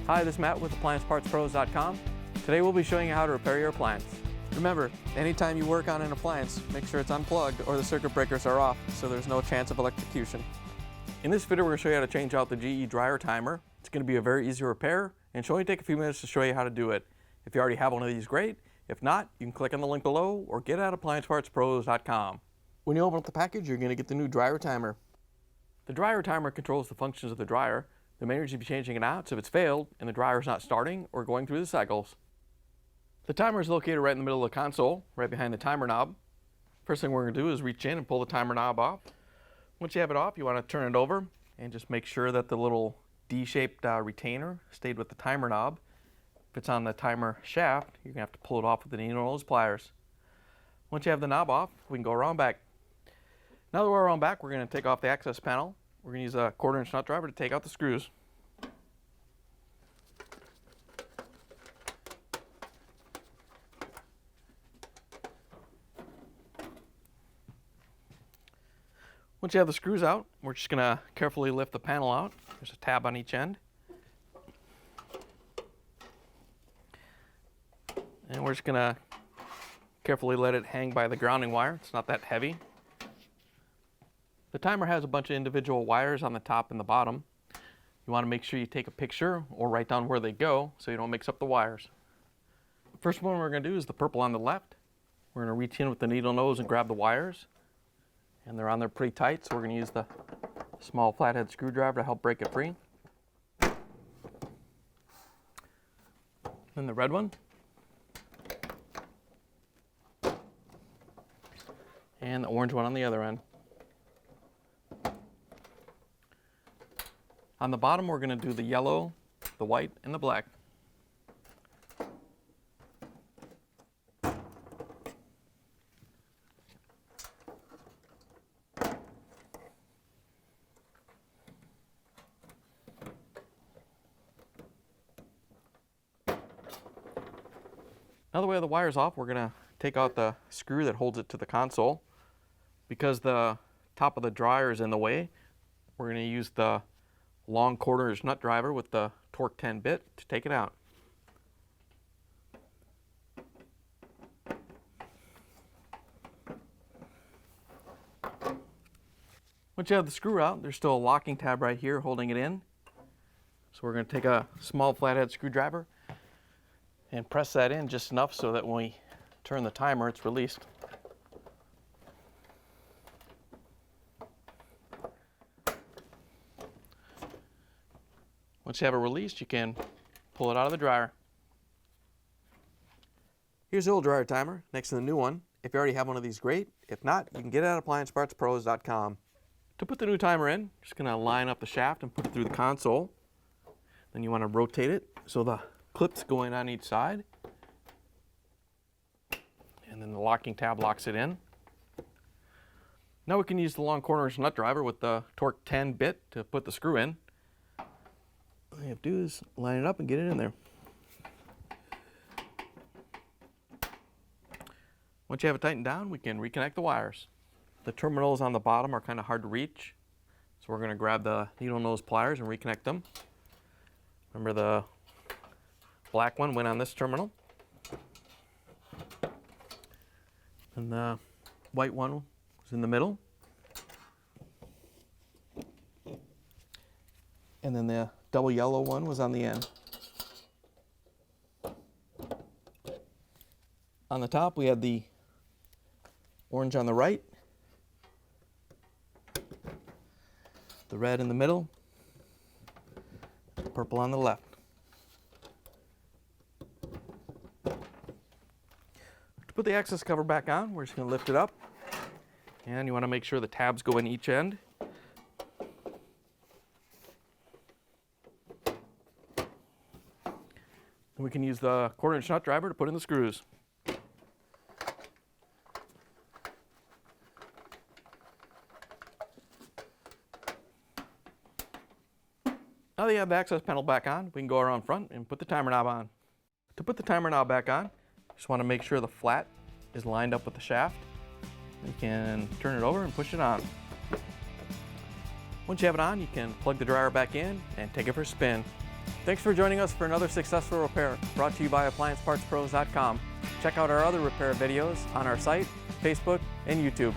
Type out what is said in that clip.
Hi, this is Matt with AppliancePartsPros.com. Today we'll be showing you how to repair your appliance. Remember, anytime you work on an appliance, make sure it's unplugged or the circuit breakers are off so there's no chance of electrocution. In this video, we're going to show you how to change out the GE dryer timer. It's going to be a very easy repair and should only take a few minutes to show you how to do it. If you already have one of these, great. If not, you can click on the link below or get it at AppliancePartsPros.com. When you open up the package, you're going to get the new dryer timer. The dryer timer controls the functions of the dryer. The main reason you'll be changing it out is if it's failed and the dryer is not starting or going through the cycles. The timer is located right in the middle of the console, right behind the timer knob. First thing we're going to do is reach in and pull the timer knob off. Once you have it off, you want to turn it over and just make sure that the little D-shaped retainer stayed with the timer knob. If it's on the timer shaft, you're going to have to pull it off with the needle nose pliers. Once you have the knob off, we can go around back. Now that we're around back, we're going to take off the access panel. We're going to use a 1/4-inch nut driver to take out the screws. Once you have the screws out, we're just going to carefully lift the panel out. There's a tab on each end. And we're just going to carefully let it hang by the grounding wire. It's not that heavy. The timer has a bunch of individual wires on the top and the bottom. You want to make sure you take a picture or write down where they go so you don't mix up the wires. The first one we're going to do is the purple on the left. We're going to reach in with the needle nose and grab the wires. And they're on there pretty tight, so we're going to use the small flathead screwdriver to help break it free. Then the red one. And the orange one on the other end. On the bottom, we're going to do the yellow, the white, and the black. Now that we have the wires off, we're going to take out the screw that holds it to the console. Because the top of the dryer is in the way, we're going to use the long 1/4-inch nut driver with the Torx 10 bit to take it out. Once you have the screw out, there's still a locking tab right here holding it in. So we're going to take a small flathead screwdriver and press that in just enough so that when we turn the timer, it's released. Once you have it released, you can pull it out of the dryer. Here's the old dryer timer next to the new one. If you already have one of these, great. If not, you can get it at AppliancePartsPros.com. To put the new timer in, just going to line up the shaft and put it through the console. Then you want to rotate it so the clips go in on each side. And then the locking tab locks it in. Now we can use the long 1/4-inch nut driver with the Torx 10 bit to put the screw in. All you have to do is line it up and get it in there. Once you have it tightened down, we can reconnect the wires. The terminals on the bottom are kind of hard to reach, so we're going to grab the needle nose pliers and reconnect them. Remember, the black one went on this terminal, and the white one was in the middle, and then the double yellow one was on the end. On the top, we had the orange on the right, the red in the middle, the purple on the left. To put the access cover back on, we're just going to lift it up, and you want to make sure the tabs go in each end. We can use the 1/4-inch nut driver to put in the screws. Now that you have the access panel back on, we can go around front and put the timer knob on. To put the timer knob back on, just want to make sure the flat is lined up with the shaft. You can turn it over and push it on. Once you have it on, you can plug the dryer back in and take it for a spin. Thanks for joining us for another successful repair brought to you by AppliancePartsPros.com. Check out our other repair videos on our site, Facebook, and YouTube.